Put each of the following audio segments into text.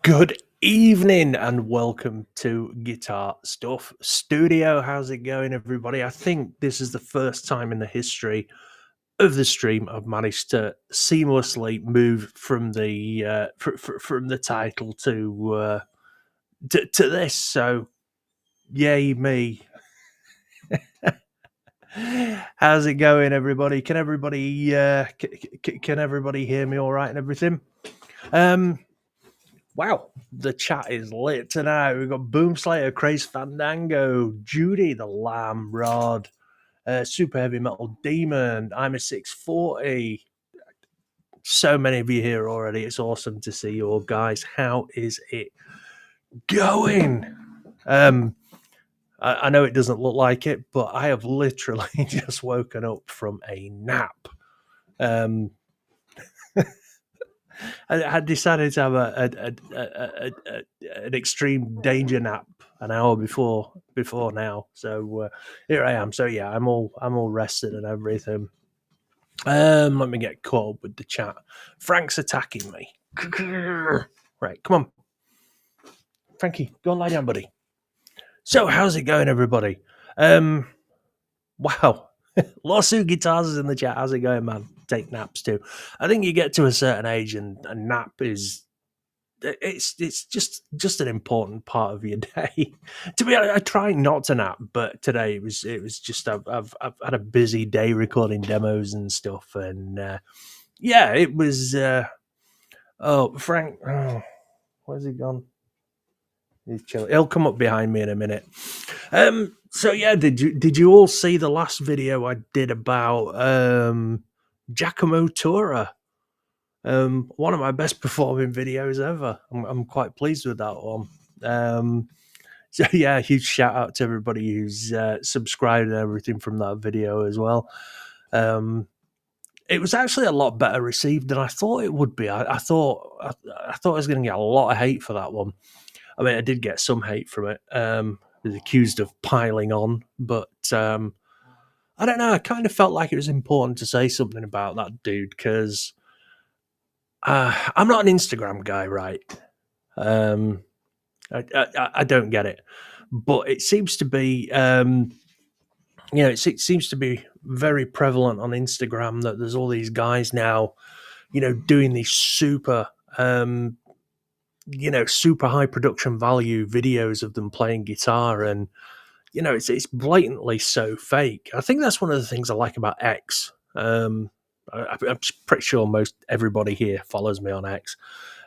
Good evening and welcome to Guitar Stuff Studio. How's it going, everybody? I think this is the first time in the history of the stream I've managed to seamlessly move from the from the title to this. So, yay me! How's it going, everybody? Can everybody can everybody hear me all right and everything? Um, Wow, the chat is lit tonight. We've got Boom Slayer, Craze Fandango, Judy, the Lamb Rod, Super Heavy Metal Demon, I'm a 640. So many of you here already. It's awesome to see you all, guys. How is it going? I know it doesn't look like it, but I have literally just woken up from a nap. I decided to have an extreme danger nap an hour before now. So here I am. So yeah, I'm all rested and everything. Let me get caught up with the chat. Frank's attacking me. Right, come on, Frankie, go and lie down, buddy. So how's it going, everybody? Wow. Lawsuit Guitars is in the chat. How's it going, man? Take naps too. I think you get to a certain age and a nap is it's just an important part of your day. To be honest, I try not to nap, but today it was just I've had a busy day recording demos and stuff, and yeah, it was. Oh, Frank, where's he gone? He's chilling. He'll come up behind me in a minute. So yeah, did you all see the last video I did about Giacomo Tura? One of my best performing videos ever. I'm quite pleased with that one. So yeah, huge shout out to everybody who's subscribed and everything from that video as well. It was actually a lot better received than I thought it would be. I thought I was going to get a lot of hate for that one. I mean, I did get some hate from it. Was accused of piling on, but I don't know. I kind of felt like it was important to say something about that dude because I'm not an Instagram guy, right? I don't get it, but it seems to be, it seems to be very prevalent on Instagram that there's all these guys now, doing these super, super high production value videos of them playing guitar, and it's blatantly so fake. I think that's one of the things I like about X. I'm pretty sure most everybody here follows me on X.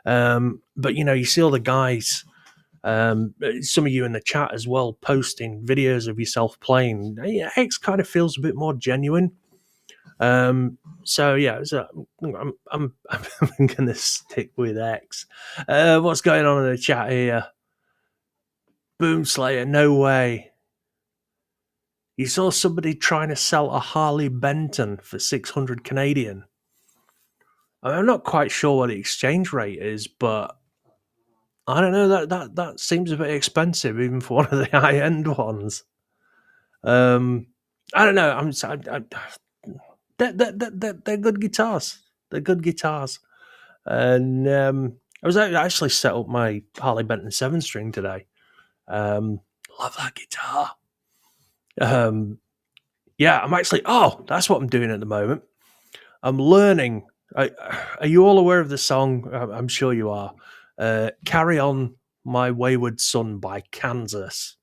But you see all the guys, some of you in the chat as well, posting videos of yourself playing. X kind of feels a bit more genuine. So yeah, I'm gonna stick with X. What's going on in the chat here? Boom Slayer, no way. You saw somebody trying to sell a Harley Benton for 600 Canadian. I'm not quite sure what the exchange rate is, but I don't know, that seems a bit expensive even for one of the high end ones. I don't know. They're good guitars. They're good guitars, and I actually set up my Harley Benton 7-string today. Love that guitar. Yeah, I'm actually. Oh, that's what I'm doing at the moment. I'm learning. Are you all aware of the song? I'm sure you are. "Carry On, My Wayward Son" by Kansas.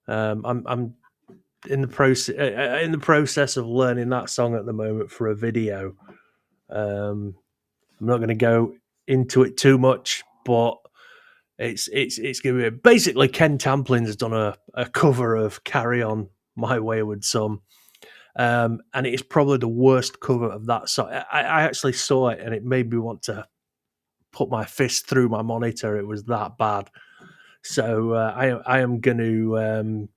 I'm in the process of learning that song at the moment for a video. I'm not going to go into it too much, but it's going to be basically Ken Tamplin's done a cover of "Carry On, My Wayward Son." And it is probably the worst cover of that song. I actually saw it and it made me want to put my fist through my monitor. It was that bad. So I am going to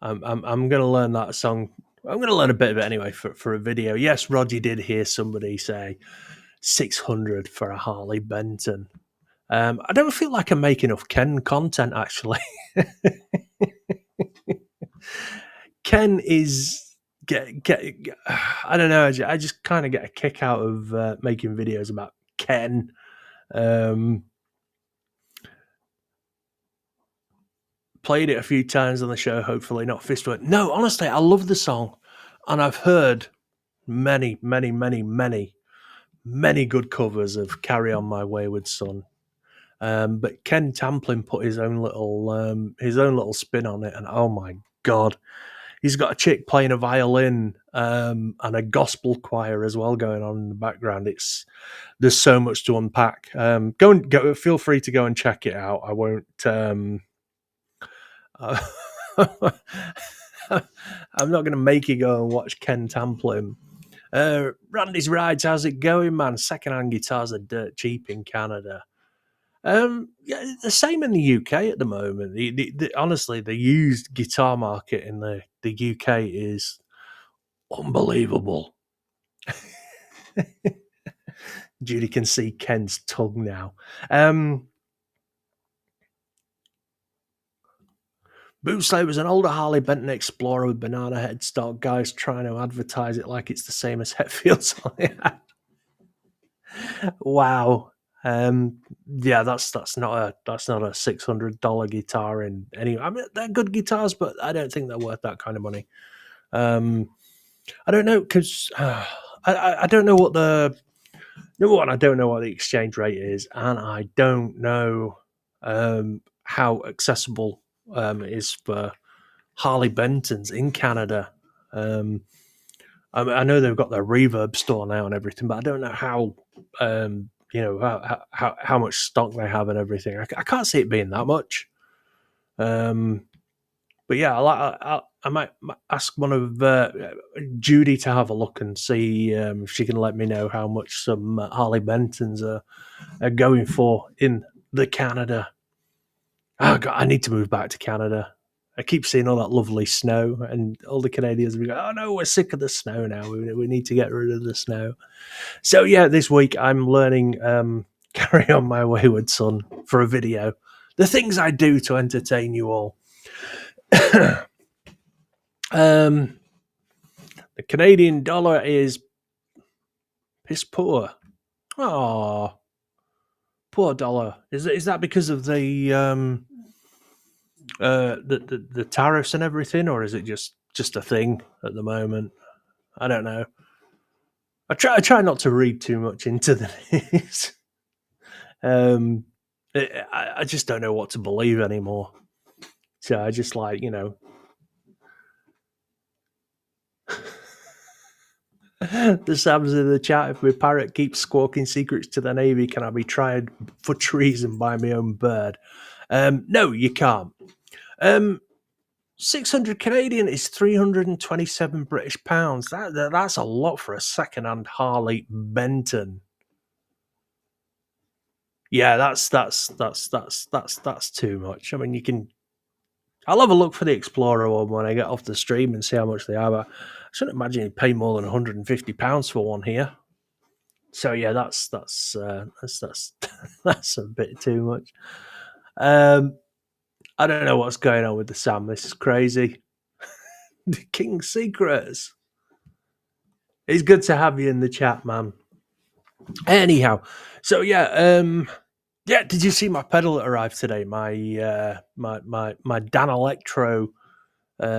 I'm going to learn that song. I'm going to learn a bit of it anyway for a video. Yes, Roger did hear somebody say 600 for a Harley Benton. I don't feel like I make enough Ken content, actually. Ken is I don't know. I just kind of get a kick out of making videos about Ken. Um, Played it a few times on the show. Hopefully, not Fistwork. No, honestly, I love the song, and I've heard many, many, many, many, many good covers of "Carry On My Wayward Son." But Ken Tamplin put his own little spin on it, and oh my god, he's got a chick playing a violin and a gospel choir as well going on in the background. There's so much to unpack. Go. Feel free to go and check it out. I won't. I'm not going to make you go and watch Ken Tamplin. Randy's Rides, how's it going, man? Secondhand guitars are dirt cheap in Canada. Yeah, the same in the UK at the moment. Honestly, the used guitar market in the UK is unbelievable. Judy can see Ken's tongue now. Bootsley was an older Harley Benton Explorer with banana headstock. Guys trying to advertise it like it's the same as Hetfield's. Wow. Yeah, that's not a $600 guitar in any. I mean, they're good guitars, but I don't think they're worth that kind of money. I don't know because I don't know what the number one. I don't know what the exchange rate is, and I don't know how accessible it is for Harley Bentons in Canada. I know they've got their Reverb store now and everything, but I don't know how how much stock they have and everything. I can't see it being that much. But yeah, I might ask one of Judy to have a look and see if she can let me know how much some Harley Bentons are going for in the Canada. Oh God, I need to move back to Canada. I keep seeing all that lovely snow, and all the Canadians will go, "Oh no, we're sick of the snow now. We need to get rid of the snow." So yeah, this week I'm learning "Carry On My Wayward Son" for a video. The things I do to entertain you all. The Canadian dollar is piss poor. Oh, poor dollar. Is that because of the tariffs and everything, or is it just a thing at the moment? I don't know. I try not to read too much into the news. I just don't know what to believe anymore. So I just the Sam's in the chat. If my parrot keeps squawking secrets to the Navy, can I be tried for treason by my own bird? No, you can't. 600 Canadian is 327 British pounds. That's a lot for a second-hand Harley Benton. Yeah, that's too much. I mean, you can. I'll have a look for the Explorer one when I get off the stream and see how much they are. But I shouldn't imagine you'd pay more than £150 for one here. So yeah, that's that's a bit too much. I don't know what's going on with the Sam. This is crazy. The King's Secrets. It's good to have you in the chat, man. Anyhow, so yeah, did you see my pedal that arrived today? My Dan Electro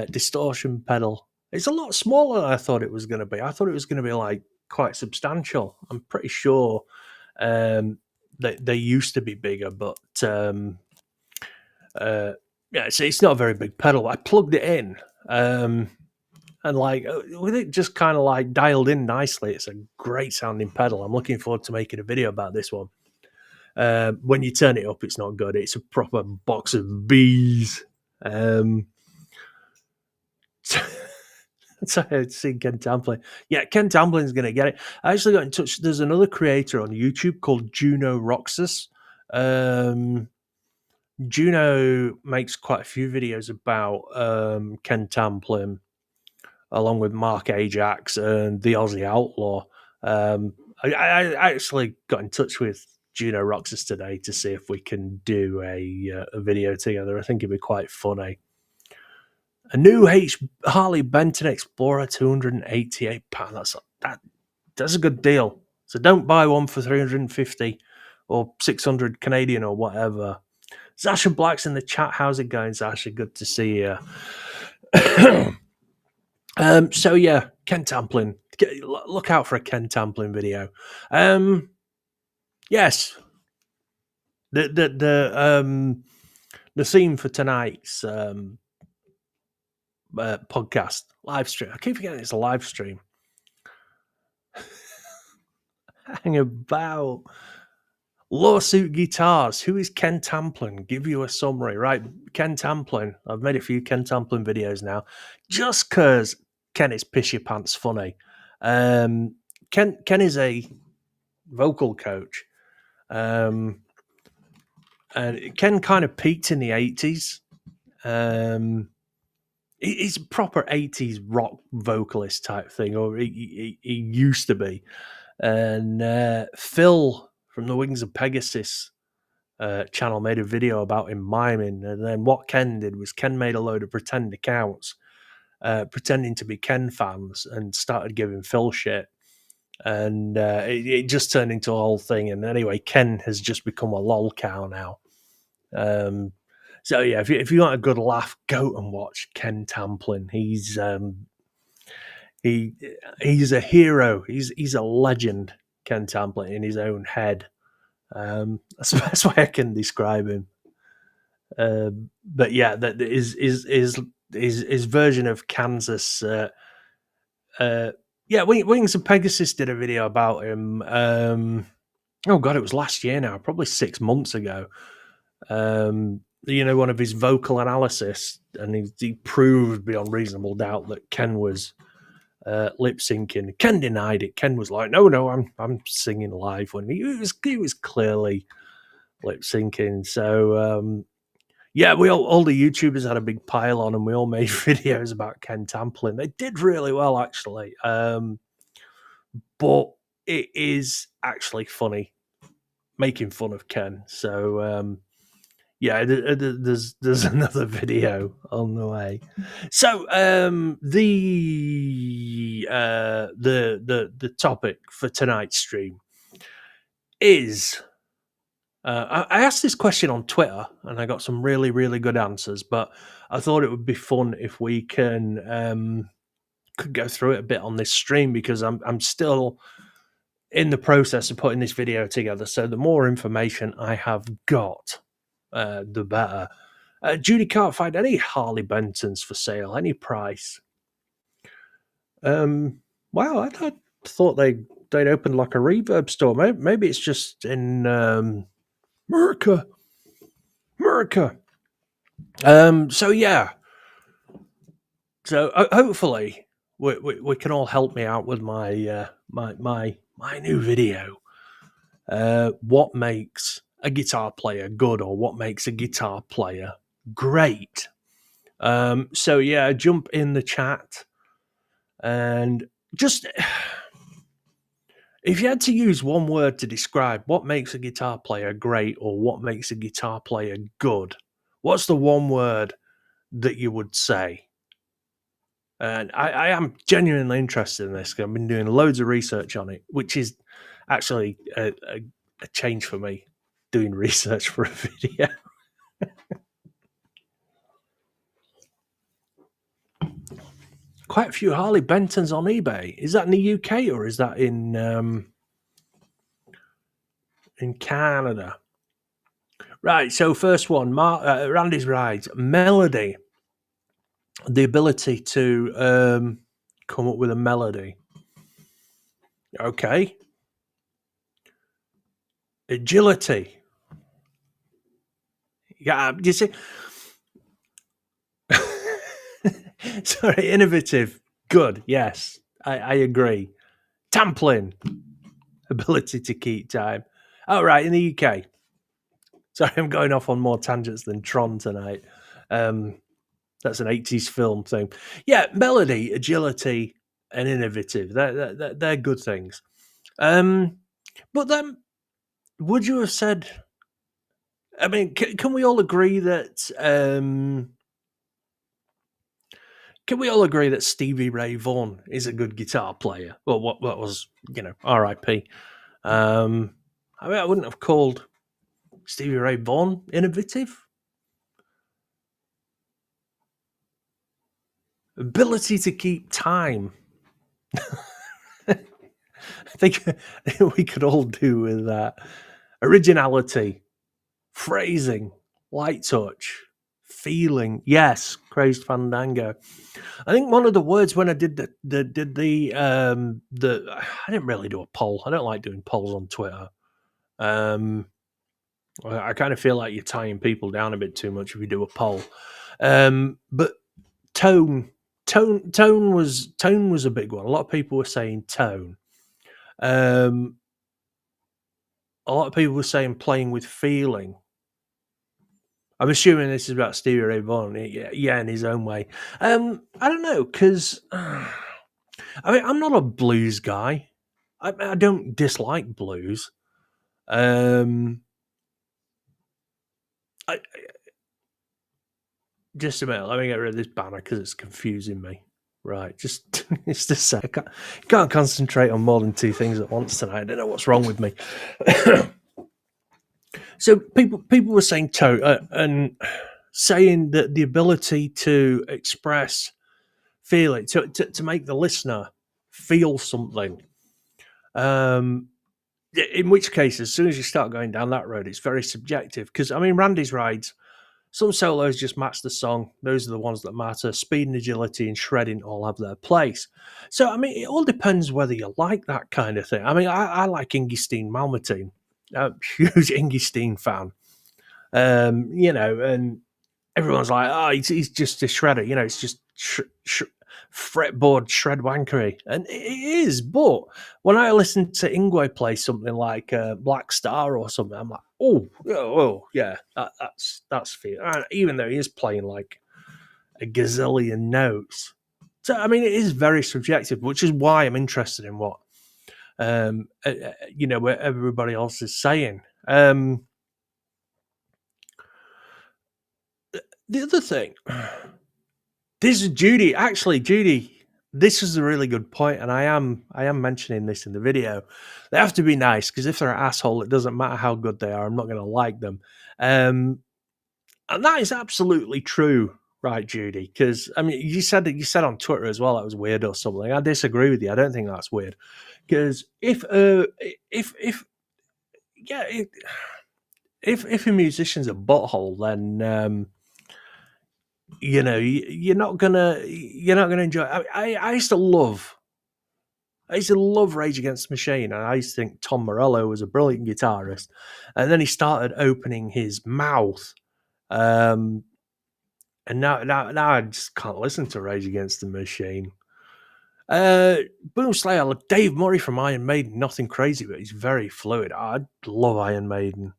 distortion pedal. It's a lot smaller than I thought it was going to be. I thought it was going to be like quite substantial. I'm pretty sure they used to be bigger, but it's not a very big pedal. I plugged it in, and with it just kind of like dialed in nicely. It's a great sounding pedal. I'm looking forward to making a video about this one. When you turn it up, it's not good. It's a proper box of bees. So I see Ken Tamplin. Yeah, Ken Tamplin's going to get it. I actually got in touch. There's another creator on YouTube called Juno Roxas. Juno makes quite a few videos about Ken Tamplin, along with Mark Ajax and the Aussie Outlaw. I actually got in touch with Juno Roxas today to see if we can do a video together. I think it'd be quite funny. A new Harley Benton Explorer, £288. That's a good deal. So don't buy one for $350 or 600 Canadian or whatever. Zasha Black's in the chat. How's it going, Zasha? Good to see you. So yeah, Ken Tamplin. Look out for a Ken Tamplin video. Yes, the theme for tonight's podcast live stream. I keep forgetting it's a live stream. Hang about. Lawsuit Guitars. Who is Ken Tamplin? Give you a summary. Right, Ken Tamplin. I've made a few Ken Tamplin videos now. Just because Ken is piss your pants funny. Ken is a vocal coach. And Ken kind of peaked in the 80s. He's a proper 80s rock vocalist type thing, or he used to be. And Phil from the Wings of Pegasus channel made a video about him miming, and then what Ken did was Ken made a load of pretend accounts, pretending to be Ken fans, and started giving Phil shit, and it just turned into a whole thing. And anyway, Ken has just become a lol cow now. So yeah, if you want a good laugh, go and watch Ken Tamplin. He's a hero. He's a legend, Ken Tamplin, in his own head. That's the best way I can describe him. But yeah, that is his version of Kansas. Yeah, Wings of Pegasus did a video about him. Oh god, it was last year now, probably 6 months ago. One of his vocal analysis, and he proved beyond reasonable doubt that Ken was lip syncing. Ken denied it. Ken was like, "No, I'm singing live." When he was clearly lip syncing. So yeah, all the YouTubers had a big pile on, and we all made videos about Ken Tamplin. They did really well, actually. But it is actually funny making fun of Ken. So yeah, there's another video on the way. So the topic for tonight's stream is I asked this question on Twitter, and I got some really, really good answers. But I thought it would be fun if we could go through it a bit on this stream, because I'm still in the process of putting this video together. So the more information I have got, the better. Judy can't find any Harley Bentons for sale, any price. Wow, I thought they'd opened like a Reverb store. Maybe it's just in America. So yeah. So hopefully we can all help me out with my my new video. What makes a guitar player good, or what makes a guitar player great? So yeah, jump in the chat, and just if you had to use one word to describe what makes a guitar player great or what makes a guitar player good, what's the one word that you would say? And I am genuinely interested in this, because I've been doing loads of research on it, which is actually a change for me, doing research for a video. Quite a few Harley Bentons on eBay. Is that in the UK, or is that in Canada? Right, so first one, Randy's right. Melody. The ability to come up with a melody. Okay. Agility. Yeah, you see. Sorry, innovative. Good, yes. I agree. Tamplin. Ability to keep time. Oh, right, in the UK. Sorry, I'm going off on more tangents than Tron tonight. That's an 80s film thing. Yeah, melody, agility, and innovative. They're good things. But then, would you have said... I mean, can we all agree that... can we all agree that Stevie Ray Vaughan is a good guitar player? Well, what was, R.I.P. I mean, I wouldn't have called Stevie Ray Vaughan innovative. Ability to keep time. I think we could all do with that. Originality, phrasing, light touch, feeling. Yes, crazed fandango. I think one of the words when I did the I didn't really do a poll. I don't like doing polls on Twitter. I kind of feel like you're tying people down a bit too much if you do a poll. But tone, tone was a big one. A lot of people were saying tone. A lot of people were saying playing with feeling. I'm assuming this is about Stevie Ray Vaughan, yeah, in his own way. I don't know, because I mean, I'm not a blues guy. I don't dislike blues. I, just a minute, let me get rid of this banner because it's confusing me. Right, just just a sec. Can't concentrate on more than two things at once tonight. I don't know what's wrong with me. So people were saying and saying that the ability to express feeling to make the listener feel something. In which case, as soon as you start going down that road, it's very subjective. Because I mean, Randy's rides, some solos just match the song. Those are the ones that matter. Speed and agility and shredding all have their place. So I mean, it all depends whether you like that kind of thing. I mean, I like Ingy Steen Malmsteen, huge Ingy Steen fan. And everyone's like, oh, he's just a shredder. It's just fretboard shred wankery. And it is. But when I listen to Ingwe play something like Black Star or something, I'm like, oh yeah, that's fair. Even though he is playing like a gazillion notes. So, I mean, it is very subjective, which is why I'm interested in what, what everybody else is saying. The other thing, this is Judy. Actually, Judy, this is a really good point, and I am mentioning this in the video. They have to be nice because if they're an asshole, it doesn't matter how good they are. I'm not going to like them, and that is absolutely true, right, Judy? Because I mean, you said on Twitter as well that was weird or something. I disagree with you. I don't think that's weird because if a musician's a butthole, then you're not gonna enjoy it. I used to love Rage Against the Machine, and I used to think Tom Morello was a brilliant guitarist, and then he started opening his mouth, and now I just can't listen to Rage Against the Machine. Boom Slayer, Dave Murray from Iron Maiden, nothing crazy, but he's very fluid. I love Iron Maiden.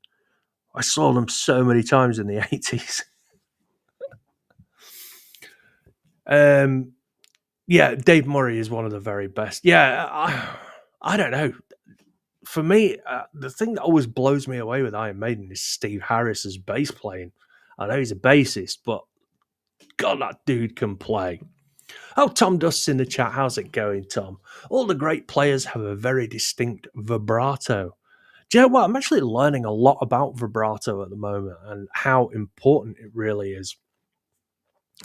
I saw them so many times in the 80s. Yeah, Dave Murray is one of the very best. Yeah, I don't know. For me, the thing that always blows me away with Iron Maiden is Steve Harris's bass playing. I know he's a bassist, but God, that dude can play. Oh, Tom Dust's in the chat. How's it going, Tom? All the great players have a very distinct vibrato. Do you know what? I'm actually learning a lot about vibrato at the moment and how important it really is.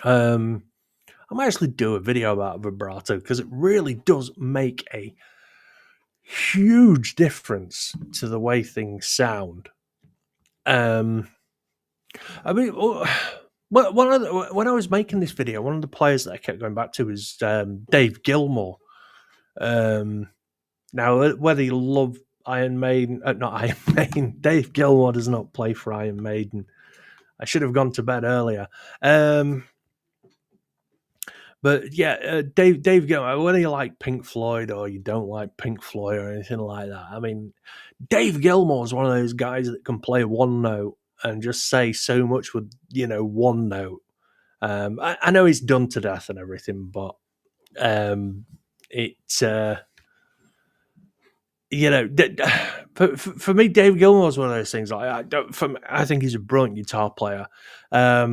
I might actually do a video about vibrato because it really does make a huge difference to the way things sound. I mean, when I was making this video, one of the players that I kept going back to was Dave Gilmour. Now, whether you love Iron Maiden, not Iron Maiden, Dave Gilmour does not play for Iron Maiden. I should have gone to bed earlier. But yeah, Dave Gilmour, whether you like Pink Floyd or you don't like Pink Floyd or anything like that, I mean, Dave Gilmour is one of those guys that can play one note and just say so much with, one note. I know he's done to death and everything, but for me, Dave Gilmour is one of those things. I think he's a brilliant guitar player. I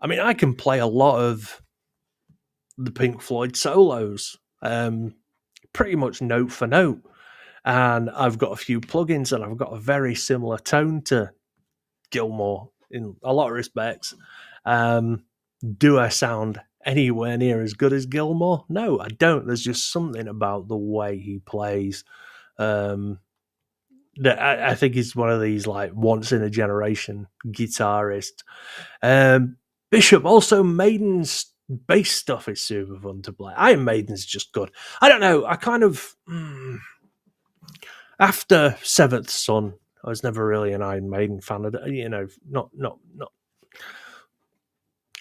mean, I can play a lot of the Pink Floyd solos, pretty much note for note. and I've got a few plugins, and I've got a very similar tone to Gilmour in a lot of respects. Do I sound anywhere near as good as Gilmour? No, I don't. There's just something about the way he plays that I think he's one of these like once in a generation guitarists. Bishop, also Maiden's bass stuff is super fun to play. Iron Maiden's just good. I don't know. I kind of after Seventh Son, I was never really an Iron Maiden fan. Not.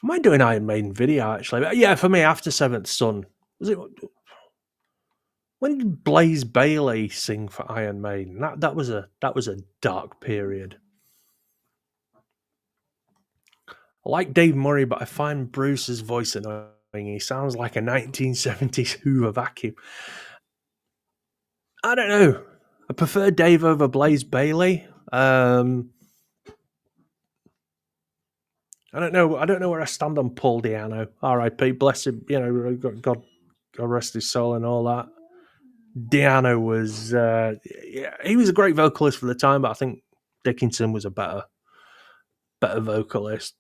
I might do an Iron Maiden video actually. But yeah, for me, after Seventh Son, was it? When did Blaze Bayley sing for Iron Maiden? That was a dark period. I like Dave Murray, but I find Bruce's voice annoying. He sounds like a 1970s Hoover vacuum. I don't know. I prefer Dave over Blaze Bayley. I don't know. I don't know where I stand on Paul Di'Anno. R.I.P. Bless him. God rest his soul and all that. Di'Anno was, he was a great vocalist for the time, but I think Dickinson was a better vocalist.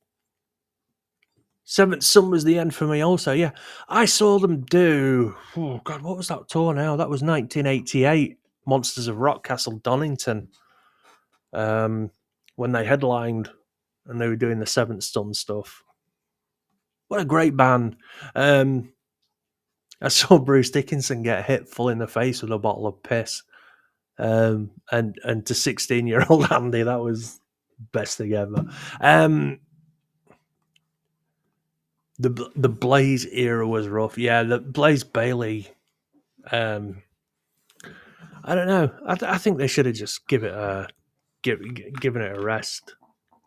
Seventh Son was the end for me also. Yeah, I saw them do, oh God, what was that tour now? That was 1988, Monsters of Rock, Castle Donington, when they headlined and they were doing the Seventh Son stuff. What a great band. I saw Bruce Dickinson get hit full in the face with a bottle of piss. And to 16-year-old Andy, that was best thing ever. The Blaze era was rough. Yeah, the Blaze Bayley. I don't know. I think they should have just given it a rest.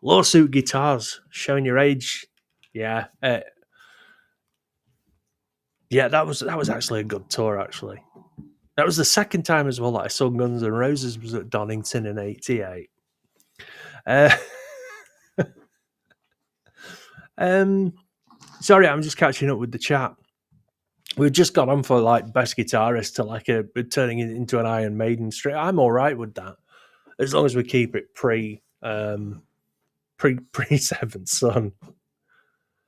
Lawsuit Guitars, showing your age. Yeah, yeah. That was actually a good tour. Actually, that was the second time as well that I saw Guns N' Roses was at Donington in '88. Sorry, I'm just catching up with the chat. We've just got on for like best guitarist to like turning it into an Iron Maiden straight. I'm all right with that, as long as we keep it pre Seventh Son.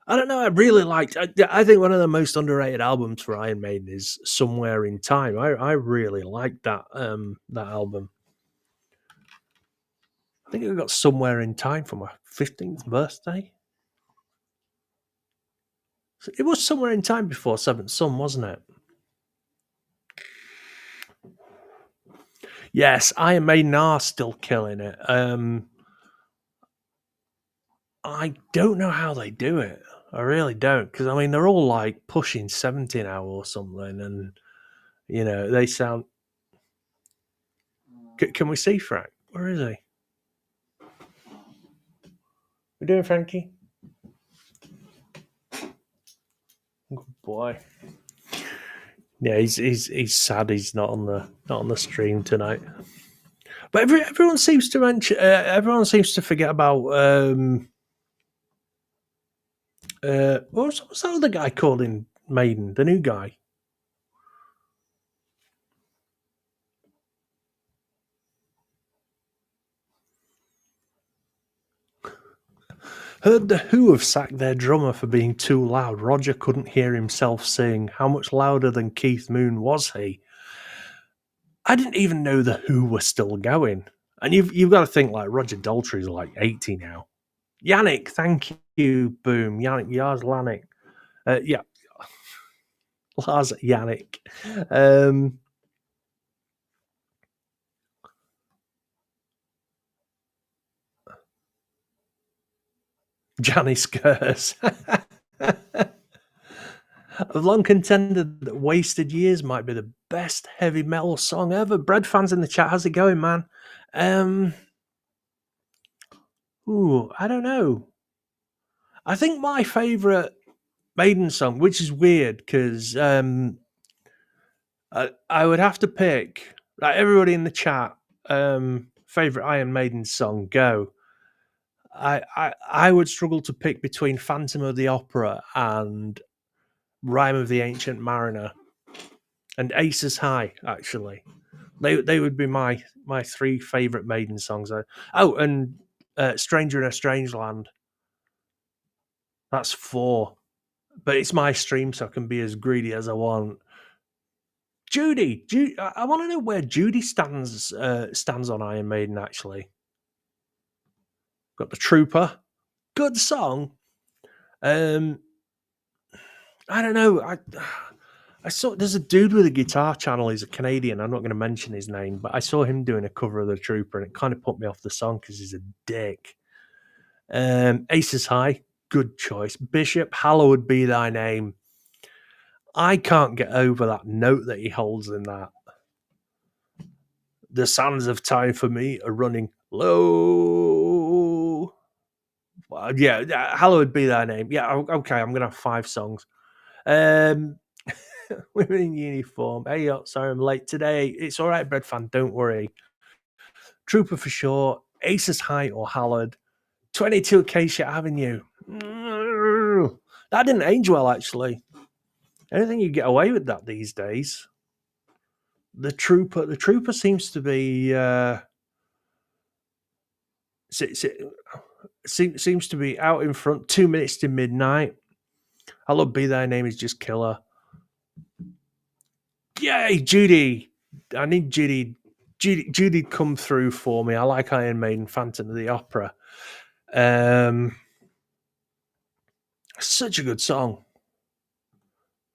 I don't know. I really liked. I think one of the most underrated albums for Iron Maiden is Somewhere in Time. I really liked that album. I think I got Somewhere in Time for my 15th birthday. It was Somewhere in Time before Seventh Son, wasn't it? Yes, Iron Maiden are still killing it. I don't know how they do it. I really don't, because I mean they're all like pushing 70 now or something, and they sound. Can we see Frank? Where is he? We doing, Frankie? Good boy. Yeah, he's sad. He's not on the stream tonight. But everyone seems to mention. Everyone seems to forget about. What's that other guy called in Maiden? The new guy. Heard the Who have sacked their drummer for being too loud. Roger couldn't hear himself sing. How much louder than Keith Moon was he? I didn't even know the Who were still going. And you've got to think like Roger Daltrey's like 80 now. Yannick, thank you. Boom. Yannick Yars Lanik. Yeah. Lars Yannick. Janis Curse. I've long contended that Wasted Years might be the best heavy metal song ever. Bread fans in the chat, how's it going, man? I don't know. I think my favourite Maiden song, which is weird because I would have to pick, like everybody in the chat, favourite Iron Maiden song, go. I would struggle to pick between Phantom of the Opera and Rime of the Ancient Mariner, and Aces High, actually. They would be my three favorite Maiden songs. Oh, and Stranger in a Strange Land. That's four, but it's my stream, so I can be as greedy as I want. Judy, I want to know where Judy stands on Iron Maiden. Actually, got the Trooper, good song. Um, I don't know. I saw there's a dude with a guitar channel. He's a Canadian. I'm not going to mention his name, but I saw him doing a cover of the Trooper, and it kind of put me off the song because he's a dick. Aces High, good choice. Bishop, hallowed be thy name. I can't get over that note that he holds in that. The sands of time for me are running low. Well, yeah, hallowed be thy name. Yeah, okay, I'm going to have 5 songs. Women in uniform. Hey, sorry I'm late today. It's all right, Bread Fan, don't worry. Trooper for sure. Aces High or Hallowed. 22 Acacia Avenue. That didn't age well, actually. I don't think you get away with that these days. The Trooper seems to be seems to be out in front. 2 minutes to midnight. I love Be Thy Name is just killer. Yay, Judy! I need Judy to come through for me. I like Iron Maiden, Phantom of the Opera. Such a good song.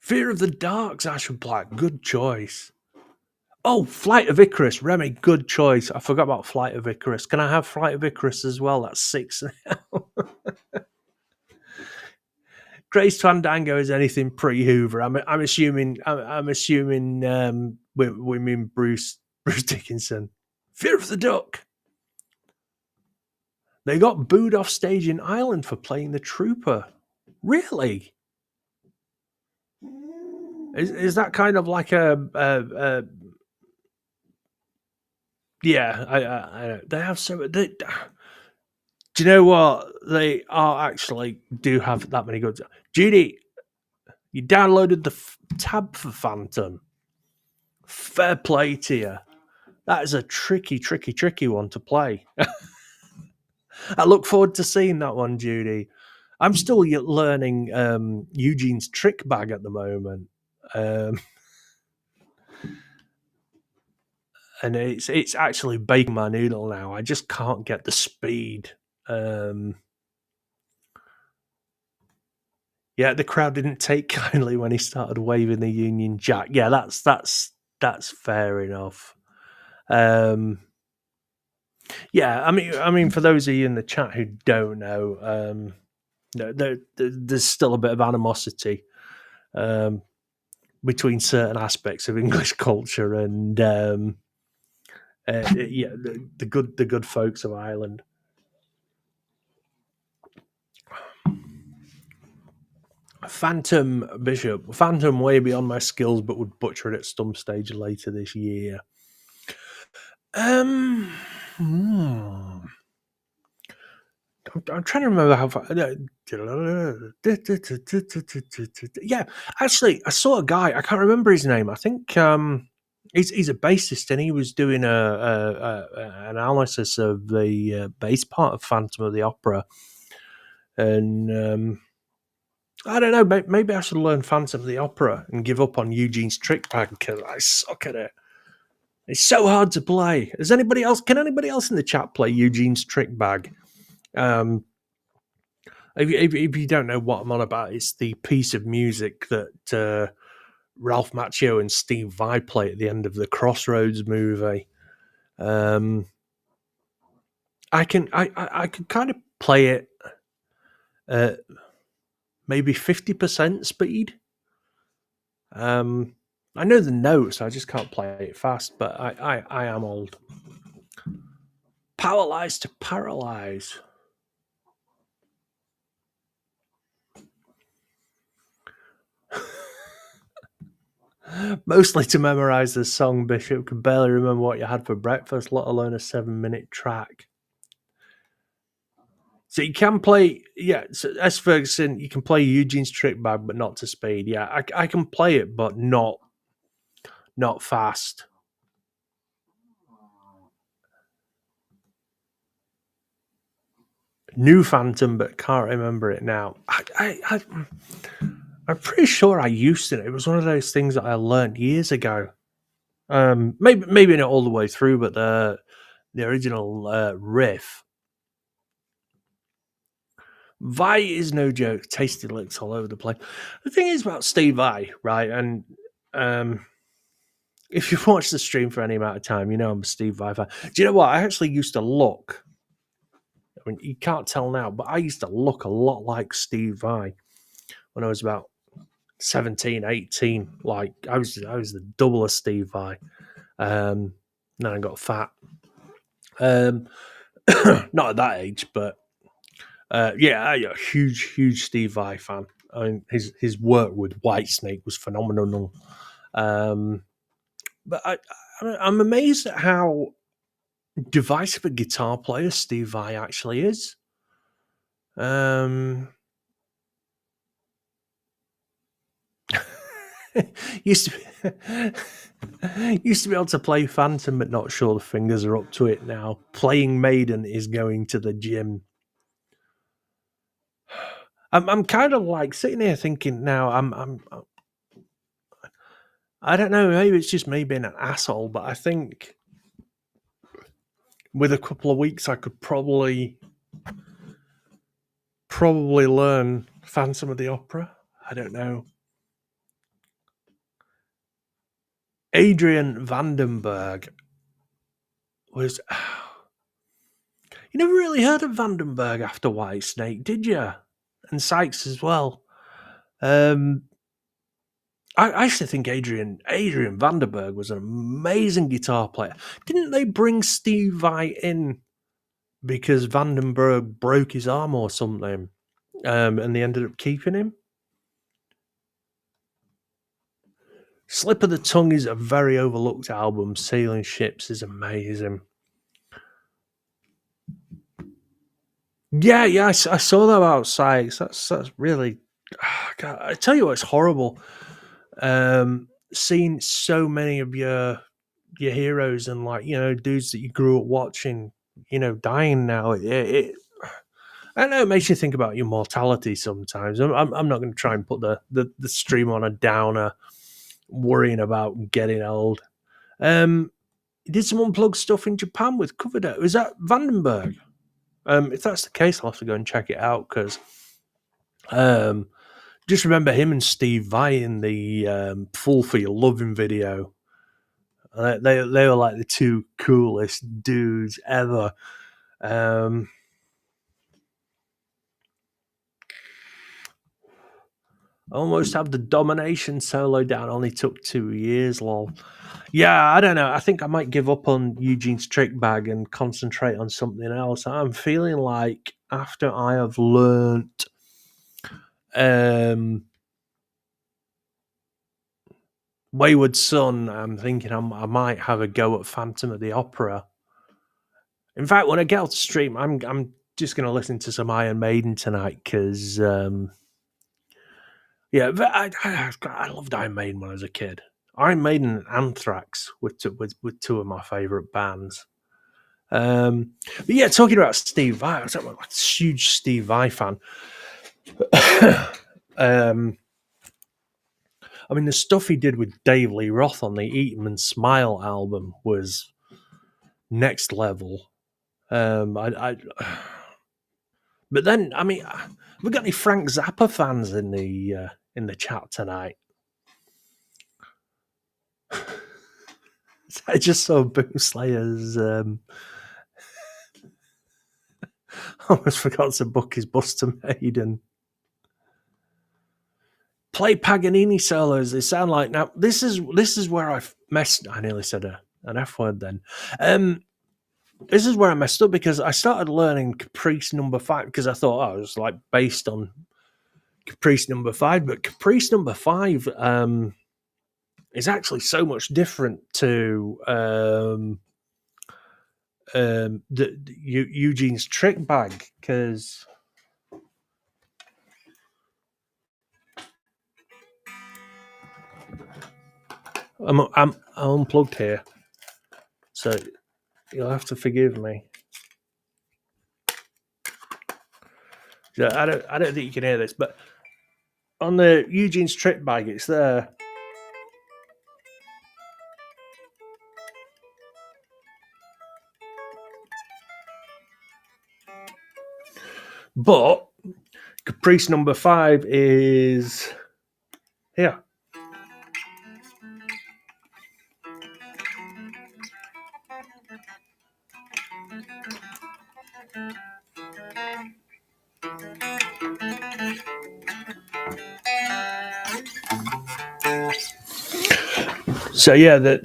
Fear of the Dark, Ash Black, good choice. Oh, Flight of Icarus, Remy, good choice. I forgot about Flight of Icarus. Can I have Flight of Icarus as well? That's 6 now. Grace Fandango is anything pre-Hoover. I'm assuming. We mean Bruce Dickinson. Fear of the Duck. They got booed off stage in Ireland for playing the Trooper. Really? Is that kind of like a yeah? I they have so. Do you know what they are actually do have that many good? Judy, you downloaded the tab for Phantom. Fair play to you. That is a tricky one to play. I look forward to seeing that one, Judy. I'm still learning Eugene's trick bag at the moment. And it's actually baking my noodle now. I just can't get the speed. Yeah, the crowd didn't take kindly when he started waving the Union Jack. Yeah, that's fair enough. Yeah, I mean, for those of you in the chat who don't know, there's still a bit of animosity between certain aspects of English culture and yeah, the good folks of Ireland. Phantom Bishop, Phantom way beyond my skills, but would butcher it at some stage later this year. I'm trying to remember how far. Yeah, actually, I saw a guy. I can't remember his name. I think he's a bassist, and he was doing a analysis of the bass part of Phantom of the Opera. And I don't know. Maybe I should learn Phantom of the Opera and give up on Eugene's trick bag because I suck at it. It's so hard to play. Does anybody else? Can anybody else in the chat play Eugene's trick bag? If you don't know what I'm on about, it's the piece of music that Ralph Macchio and Steve Vai play at the end of the Crossroads movie. I can kind of play it at maybe 50% speed. I know the notes, I just can't play it fast, but I am old. Powerlize to paralyze. Mostly to memorize the song, Bishop. Could barely remember what you had for breakfast, let alone a 7-minute track. So you can play, yeah. So S. Ferguson, you can play Eugene's trick bag, but not to speed. Yeah, I can play it, but not fast. New Phantom, but can't remember it now. I'm pretty sure I used it. It was one of those things that I learned years ago. Maybe not all the way through, but the original riff. Vai is no joke. Tasty licks all over the place. The thing is about Steve Vai, right? And if you've watched the stream for any amount of time, you know I'm a Steve Vai fan. Do you know what? I actually used to look. I mean, you can't tell now, but I used to look a lot like Steve Vai when I was about 17, 18. Like I was the double of Steve Vai. Then I got fat. Not at that age, but yeah, I'm a huge Steve Vai fan. I mean, his work with Whitesnake was phenomenal. But I'm amazed at how divisive a guitar player Steve Vai actually is. Used to be able to play Phantom, but not sure the fingers are up to it now. Playing Maiden is going to the gym. I'm kind of like sitting here thinking now. I don't know. Maybe it's just me being an asshole, but I think with a couple of weeks, I could probably learn Phantom of the Opera. I don't know. Adrian Vandenberg was. You never really heard of Vandenberg after Whitesnake, did you? And Sykes as well. I used to think Adrian Vandenberg was an amazing guitar player. Didn't they bring Steve Vai in because Vandenberg broke his arm or something, and they ended up keeping him? Slip of the Tongue is a very overlooked album. Sailing Ships is amazing. Yeah, I saw that about Sykes. That's really. God, I tell you what, it's horrible. Seeing so many of your heroes and dudes that you grew up watching, dying now. I don't know. It makes you think about your mortality sometimes. I'm not going to try and put the stream on a downer, worrying about getting old. He did some unplugged stuff in Japan with Coverdale. Was that Vandenberg? If that's the case, I'll have to go and check it out because just remember him and Steve Vai in the Fool for Your Loving video. They were like the two coolest dudes ever. Almost have the Domination solo down. Only took 2 years, lol. Yeah, I don't know. I think I might give up on Eugene's Trick Bag and concentrate on something else. I'm feeling like after I have learnt Wayward Son, I'm thinking I might have a go at Phantom of the Opera. In fact, when I get off the stream, I'm just going to listen to some Iron Maiden tonight because, yeah, I loved Iron Maiden when I was a kid. Iron Maiden and Anthrax were two of my favourite bands. But yeah, talking about Steve Vai, I was a huge Steve Vai fan. I mean, the stuff he did with Dave Lee Roth on the Eat 'Em and Smile album was next level. But then, I mean, we got any Frank Zappa fans in the chat tonight? I just saw Boom Slayer's. Almost forgot to book his Buster Maiden. Play Paganini solos. They sound like now. This is where I've messed. I nearly said an F word then. This is where I messed up because I started learning Caprice Number 5 because I thought it was like based on Caprice Number 5, but Caprice Number 5 is actually so much different to Eugene's Trick Bag because I'm unplugged here, so you'll have to forgive me. I don't think you can hear this, but on the Eugene strip bag, it's there. But Caprice number 5 is here. So yeah, that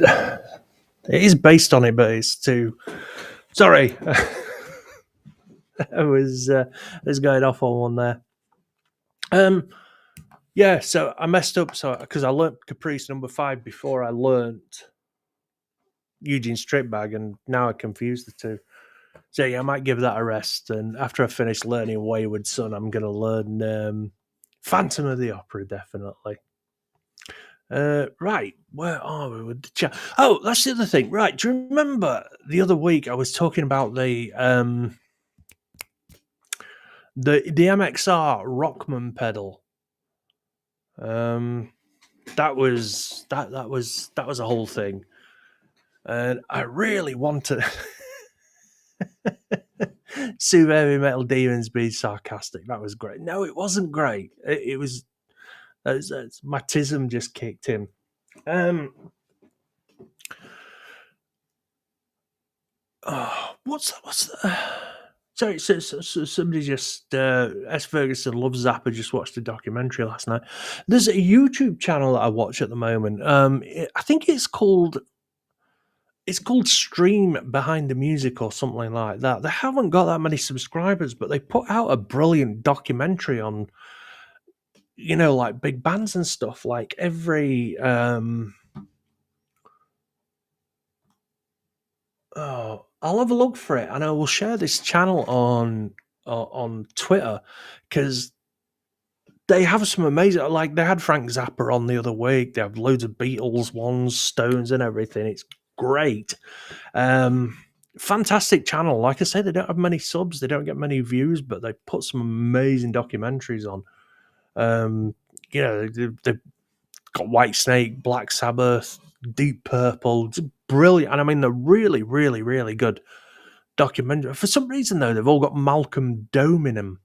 it is based on it, but it's too. Sorry, I was going off on one there. Yeah, so I messed up. So because I learnt Caprice number 5 before I learnt Eugene strip bag, and now I confused the two. So yeah, I might give that a rest. And after I finish learning Wayward Son, I'm going to learn Phantom of the Opera, definitely. Right, where are we with the chat? Oh, that's the other thing. Right, do you remember the other week I was talking about the MXR Rockman pedal? That was a whole thing, and I really want to. Sue Heavy Metal Demons being sarcastic. That was great. No, it wasn't great. It was my tism just kicked in. What's sorry, so somebody just S. Ferguson loves Zappa. Just watched a documentary last night. There's a YouTube channel that I watch at the moment. I think it's called Stream Behind the Music or something like that. They haven't got that many subscribers, but they put out a brilliant documentary on, like big bands and stuff. Like every I'll have a look for it, and I will share this channel on Twitter because they have some amazing. Like they had Frank Zappa on the other week. They have loads of Beatles ones, Stones, and everything. It's great. Fantastic channel. Like I say, they don't have many subs. They don't get many views, but they put some amazing documentaries on. They've got White Snake, Black Sabbath, Deep Purple. It's brilliant. And I mean, they're really, really, really good documentary. For some reason, though, they've all got Malcolm Dome in them.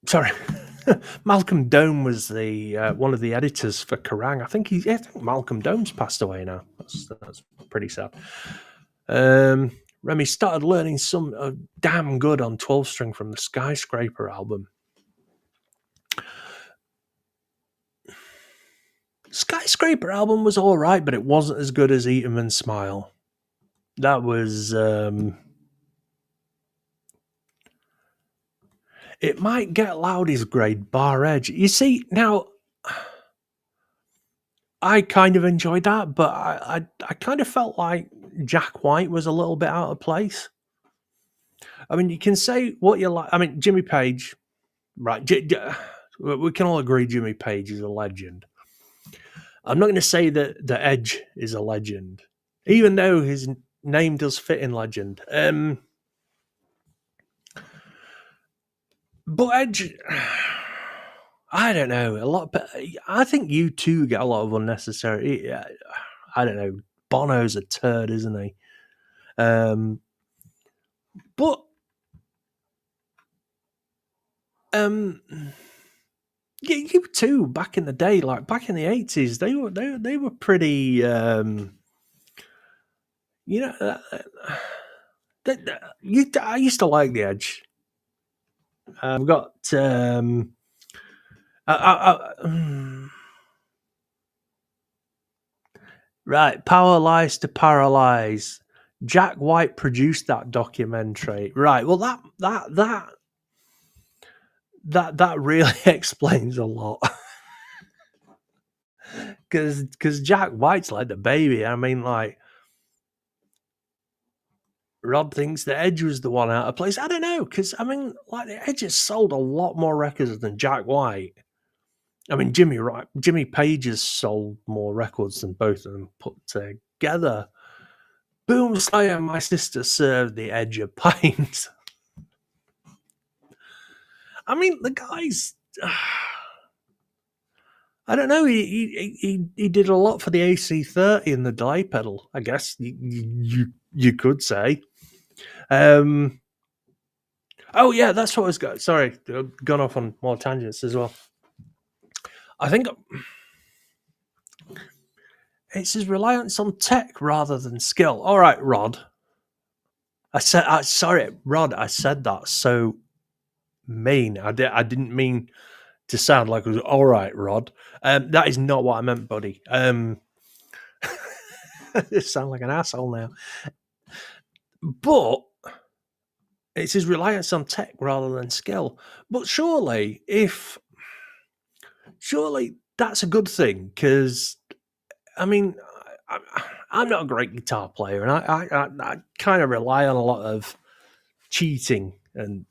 Sorry. Malcolm Dome was the one of the editors for Kerrang. I think Malcolm Dome's passed away now. That's pretty sad. Remy started learning some damn good on 12 string from the Skyscraper album. Skyscraper album was all right, but it wasn't as good as Eat 'Em and Smile. That was It Might Get Loud is great, bar Edge. You see, now I kind of enjoyed that, but I kind of felt like Jack White was a little bit out of place. I mean, you can say what you like. I mean, Jimmy Page, right? We can all agree Jimmy Page is a legend. I'm not going to say that the Edge is a legend, even though his name does fit in legend. But Edge, I don't know. I think U2 get a lot of unnecessary. I don't know. Bono's a turd, isn't he? But yeah, U2 back in the day, like back in the 80s, they were pretty. I used to like the Edge. I've got right, Power Lies to Paralyze. Jack White produced that documentary. Right, well that really explains a lot. Because Jack White's like the baby. I mean, like Rod thinks the Edge was the one out of place. I don't know, because I mean, like the Edge has sold a lot more records than Jack White. I mean, Jimmy Page has sold more records than both of them put together. Boom Slayer, my sister served the edge of pint. I mean, the guy's. I don't know. He did a lot for the AC30 and the delay pedal. I guess you could say. Oh yeah, that's what I was going. Sorry, I've gone off on more tangents as well. I think it's his reliance on tech rather than skill. All right, Rod. Sorry, Rod. I said that so mean. I didn't mean to sound like it was all right, Rod. That is not what I meant, buddy. You sound like an asshole now. But it's his reliance on tech rather than skill. But surely that's a good thing because I mean, I'm not a great guitar player, and I kind of rely on a lot of cheating and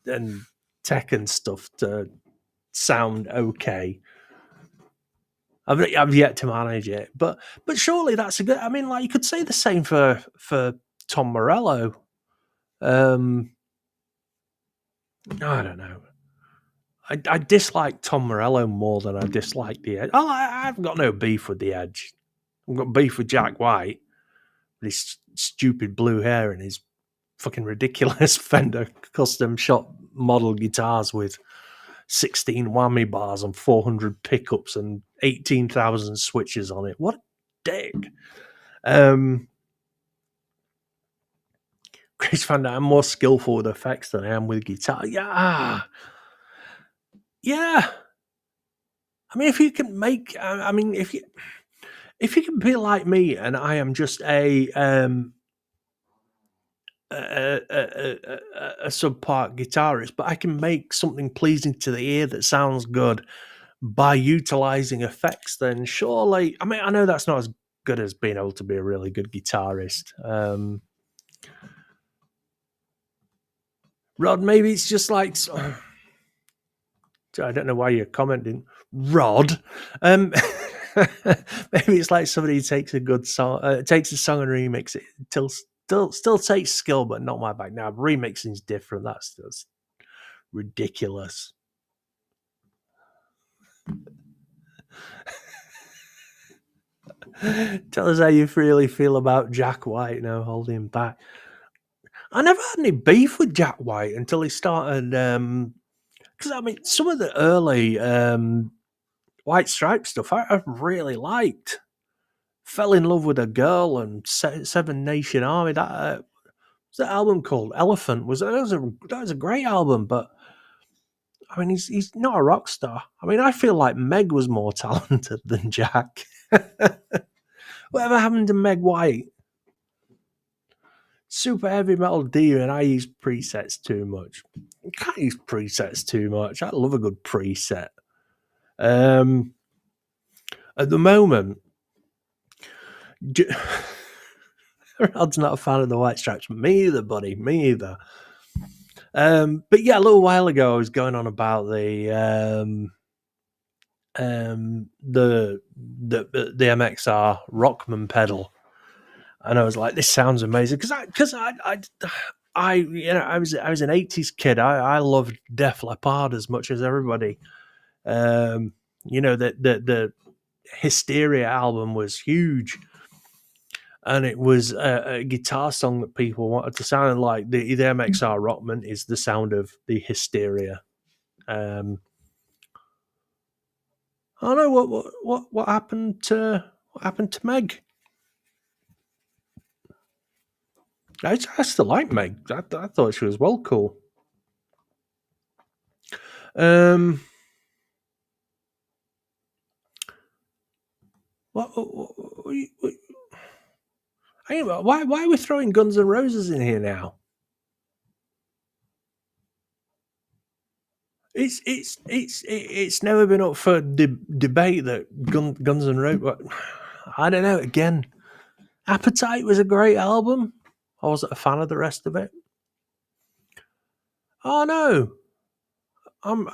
tech and stuff to sound okay. I've yet to manage it, but surely that's a good. I mean, like you could say the same for Tom Morello. I don't know. I dislike Tom Morello more than I dislike the Edge. Oh, I've got no beef with the Edge. I've got beef with Jack White, with his stupid blue hair and his fucking ridiculous Fender custom shop model guitars with 16 whammy bars and 400 pickups and 18,000 switches on it. What a dick. Chris found out I'm more skillful with effects than I am with guitar. Yeah. I mean, if you can make, I mean, if you can be like me and I am just a subpart guitarist, but I can make something pleasing to the ear that sounds good by utilizing effects, then surely, I mean, I know that's not as good as being able to be a really good guitarist. Rod, maybe it's just like, I don't know why you're commenting, Rod. Maybe it's like somebody takes a good song, takes a song and remix it. Still takes skill, but not my bag. Now remixing is different. That's just ridiculous. Tell us how you really feel about Jack White now, holding him back. I never had any beef with Jack White until he started. Because I mean, some of the early White Stripe stuff I really liked. Fell in love with a girl and Seven Nation Army. That was that album called Elephant. That was a great album, but I mean, he's not a rock star. I mean, I feel like Meg was more talented than Jack. Whatever happened to Meg White? Super heavy metal diva, and I use presets too much. You can't use presets too much. I love a good preset. At the moment, Rod's not a fan of the White Stripes. Me either, buddy. Me either. But yeah, a little while ago, I was going on about the MXR Rockman pedal, and I was like, "This sounds amazing," because I you know I was an '80s kid. I loved Def Leppard as much as everybody. You know the Hysteria album was huge, and it was a guitar song that people wanted to sound like. The MXR Rockman is the sound of the Hysteria. I don't know what happened to Meg. I still like Meg. I thought she was well cool. Why are we throwing Guns N' Roses in here now? It's never been up for debate that Guns N' Roses. I don't know. Again, Appetite was a great album. I wasn't a fan of the rest of it. Oh no, I'm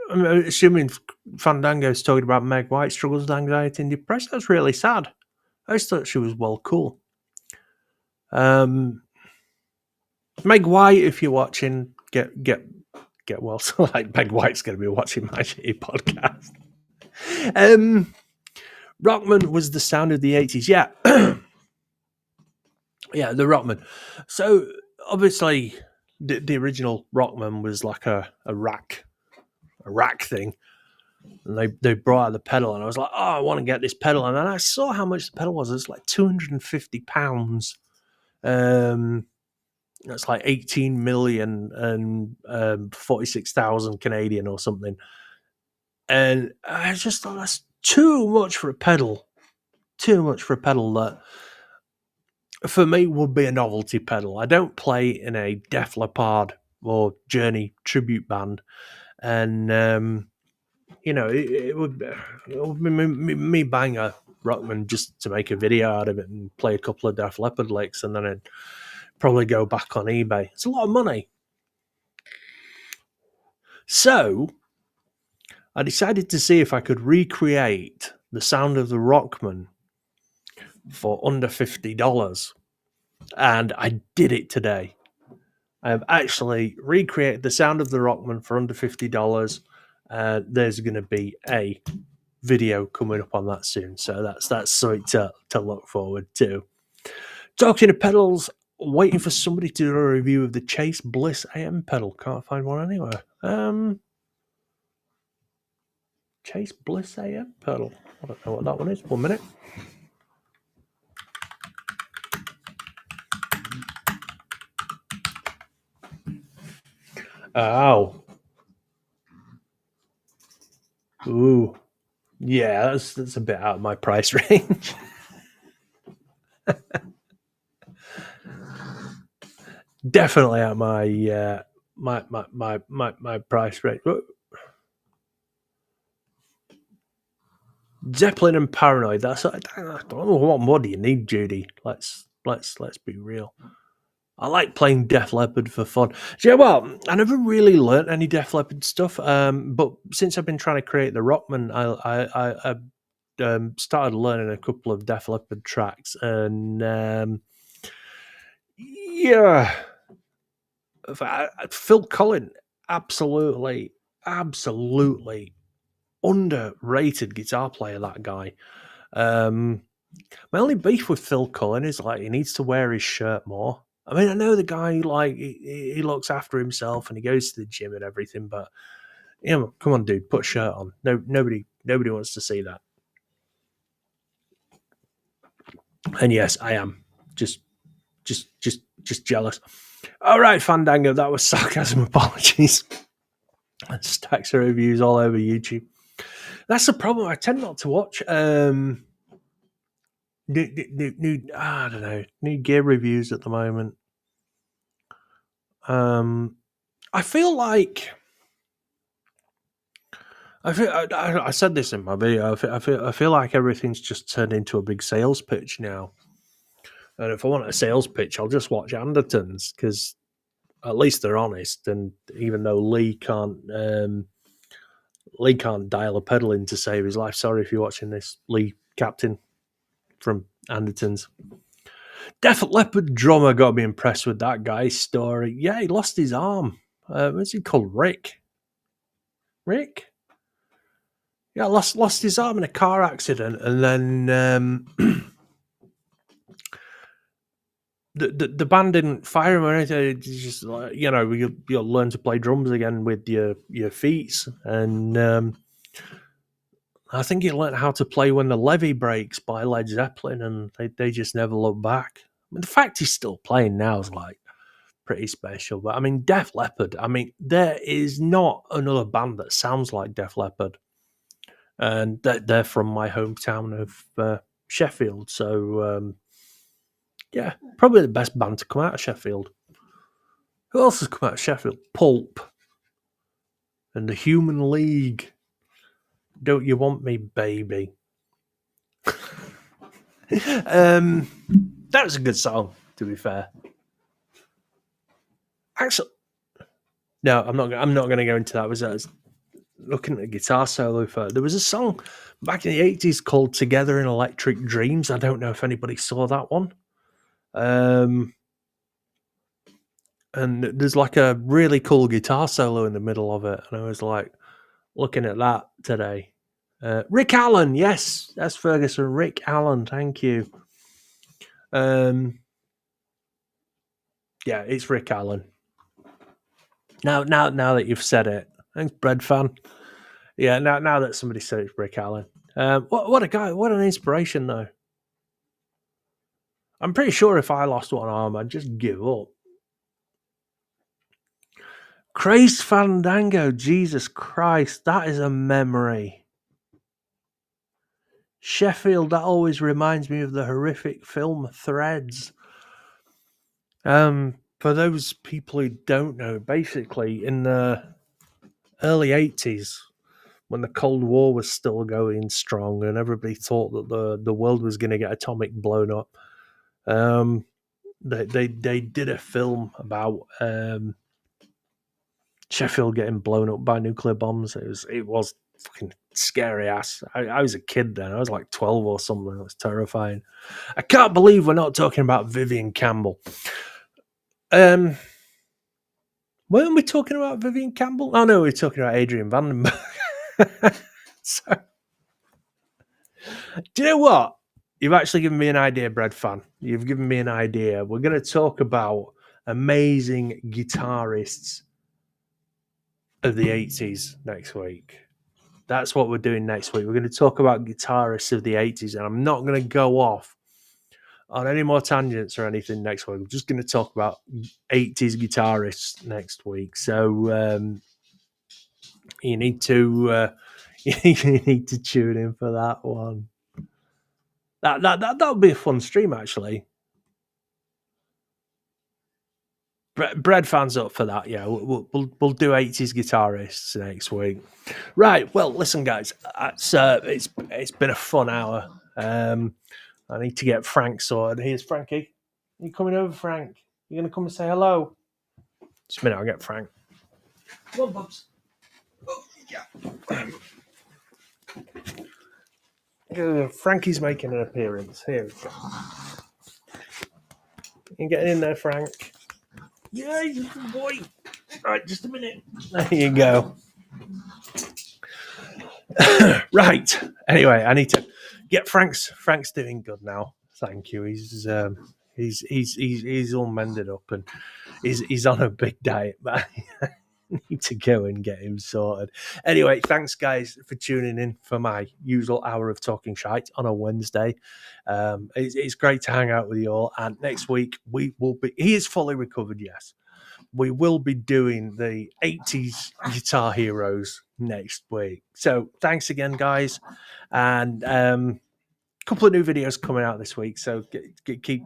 assuming Fandango's talking about Meg White struggles with anxiety and depression. That's really sad. I just thought she was well cool. Um, Meg White, if you're watching, get well. So like Meg White's going to be watching my shitty podcast. Rockman was the sound of the 80s. Yeah. Yeah, the Rockman. So obviously the original Rockman was like a rack thing. And they brought out the pedal, and I was like, oh, I want to get this pedal. And then I saw how much the pedal was. It's like £250. That's like 18 million and 46,000 Canadian or something. And I just thought that's too much for a pedal. Too much for a pedal that for me would be a novelty pedal. I don't play in a Def Leppard or Journey tribute band. And, it would be me buying a Rockman just to make a video out of it and play a couple of Def Leppard licks, and then I'd probably go back on eBay. It's a lot of money. So I decided to see if I could recreate the sound of the Rockman for under $50. And I did it today. I have actually recreated the sound of the Rockman for under $50. There's going to be a video coming up on that soon. So that's something to look forward to. Talking of pedals, waiting for somebody to do a review of the Chase Bliss AM pedal. Can't find one anywhere. Chase Bliss AM pedal. I don't know what that one is. 1 minute. Oh. Ooh. Yeah, that's a bit out of my price range. Definitely out of my price range. Zeppelin and Paranoid. That's I don't know what more do you need, Judy. Let's be real. I like playing Def Leppard for fun. Yeah, well, I never really learnt any Def Leppard stuff. But since I've been trying to create the Rockman, I started learning a couple of Def Leppard tracks, and yeah, Phil Collins, absolutely underrated guitar player. That guy. My only beef with Phil Collins is like he needs to wear his shirt more. I mean, I know the guy like he looks after himself and he goes to the gym and everything, but come on, dude, put a shirt on. No, nobody wants to see that. And yes, I am just jealous. All right, Fandango, that was sarcasm. Apologies. Stacks of reviews all over YouTube. That's the problem. I tend not to watch new I don't know, new gear reviews at the moment. I feel like I said this in my video. I feel like everything's just turned into a big sales pitch now. And if I want a sales pitch, I'll just watch Andertons because at least they're honest. And even though Lee can't dial a pedal in to save his life. Sorry if you're watching this, Lee Captain from Andertons. Def Leppard drummer, got to be impressed with that guy's story. Yeah, he lost his arm. What's he called? Rick? Yeah, lost his arm in a car accident, and then the band didn't fire him or anything. It's just like, you'll learn to play drums again with your feet, and I think he learned how to play When the Levee Breaks by Led Zeppelin, and they just never looked back. I mean, the fact he's still playing now is like pretty special. But I mean, Def Leppard. I mean, there is not another band that sounds like Def Leppard, and they're from my hometown of Sheffield. So yeah, probably the best band to come out of Sheffield. Who else has come out of Sheffield? Pulp and the Human League. Don't You Want Me, Baby? That was a good song, to be fair. Actually, no, I'm not going to go into that. I was looking at the guitar solo for. There was a song back in the 80s called "Together in Electric Dreams." I don't know if anybody saw that one. And there's like a really cool guitar solo in the middle of it, and I was like looking at that today. Rick Allen, yes, that's Ferguson. Rick Allen, thank you. Yeah, it's Rick Allen. Now that you've said it, thanks, Bread Fan. Yeah, now that somebody said it's Rick Allen. What a guy! What an inspiration, though. I'm pretty sure if I lost one arm, I'd just give up. Crazed Fandango, Jesus Christ, that is a memory. Sheffield, that always reminds me of the horrific film Threads. For those people who don't know, basically in the early 80s, when the Cold War was still going strong and everybody thought that the world was going to get atomic blown up, they did a film about Sheffield getting blown up by nuclear bombs. It was fucking scary ass. I was a kid then. I was like 12 or something. It was terrifying. I can't believe we're not talking about Vivian Campbell. Weren't we talking about Vivian Campbell? Oh no, we were talking about Adrian Vandenberg. So, do you know what? You've actually given me an idea, Bread Fan. You've given me an idea. We're going to talk about amazing guitarists of the 80s next week. That's what we're doing next week. We're going to talk about guitarists of the 80s, and I'm not going to go off on any more tangents or anything next week. We're just going to talk about 80s guitarists next week. So you need to you need to tune in for that one. That'll be a fun stream, actually. Bread Fan's up for that. Yeah, we'll do 80s guitarists next week. Right. Well, listen, guys, it's been a fun hour. I need to get Frank sorted. Here's Frankie. Are you coming over, Frank? You gonna come and say hello? Just a minute, I'll get Frank. Come on, Bubs. Oh, yeah. Frankie's making an appearance. Here we go. You get in there, Frank. Yeah, you good boy. All right, just a minute. There you go. Right. Anyway, I need to get Frank's doing good now. Thank you. He's all mended up and he's on a big diet, but I need to go and get him sorted. Anyway, thanks guys for tuning in for my usual hour of talking shite on a Wednesday. It's great to hang out with you all. And next week he is fully recovered, yes. We will be doing the 80s guitar heroes next week. So thanks again, guys. And a couple of new videos coming out this week. So keep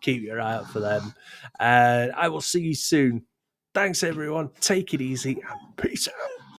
your eye out for them. And I will see you soon. Thanks, everyone. Take it easy and peace out.